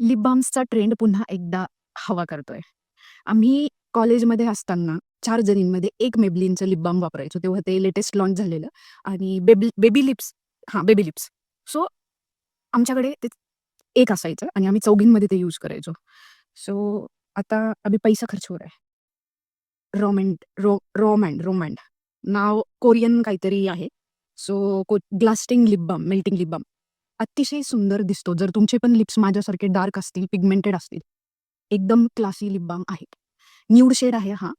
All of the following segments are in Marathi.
लिप बाल्म्सचा ट्रेंड पुन्हा एकदा हवा करतोय. आम्ही कॉलेजमध्ये असताना 4 जणींमध्ये एक Maybellineचं लिप बाल्म वापरायचो. तेव्हा ते लेटेस्ट लॉन्च झालेलं आणि बेबी लिप्स हां, बेबी लिप्स. सो आमच्याकडे ते एक असायचं आणि आम्ही चौघींमध्ये ते यूज करायचो. सो आता अभी पैसा खर्च हो रहा है. रोमँड नाव कोरियन काहीतरी आहे. So glasting lip balm, melting lip balm. अतिशय सुंदर दिसतो. जर तुमचे पण लिप्स माझ्यासारखे डार्क असतील, पिगमेंटेड असतील, एकदम क्लासी लिप बाल्म आहे. न्यूड शेड आहे हा.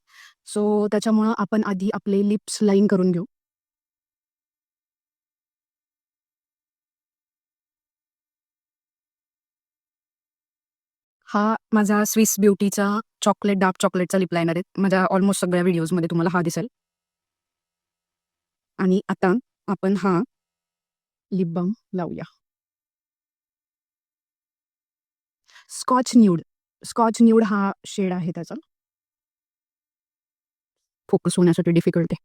सो त्याच्यामुळं आपण आधी आपले लिप्स लाईन करून घेऊ. हा माझा स्विस ब्युटीचा डार्क चॉकलेटचा लिप लायनर आहे. माझ्या ऑलमोस्ट सगळ्या व्हिडिओजमध्ये तुम्हाला हा दिसेल. आणि आता आपण हा लिप बाल्म लावूया. स्कॉच न्यूड हा शेड आहे त्याचा. फोकस होण्यासाठी डिफिकल्ट आहे.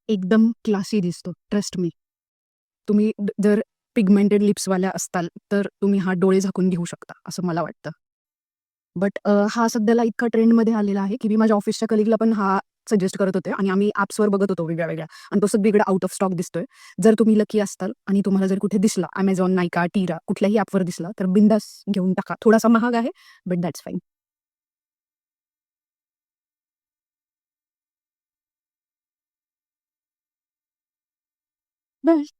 एकदम क्लासी दिसतो. Trust me. तुम्ही जर पिगमेंटेड लिप्सवाल्या असताल, तर तुम्ही हा डोळे झाकून घेऊ शकता, असं मला वाटतं. बट हा सध्याला इतका ट्रेंडमध्ये आलेला आहे, की मी माझ्या ऑफिसच्या कलीगला पण हा सजेस्ट करत होते आणि आम्ही ॲप्सवर बघत होतो वेगळ्या-वेगळ्या आणि तो सगळीकडे आउट ऑफ स्टॉक दिसतोय. जर तुम्ही लकी असाल आणि तुम्हाला जर कुठे दिसला Amazon, Nykaa, Tira कुठल्याही ॲपवर दिसला, तर बिंदास घेऊन टाका. थोडासा महाग आहे, बट दॅट्स फाईन. बस.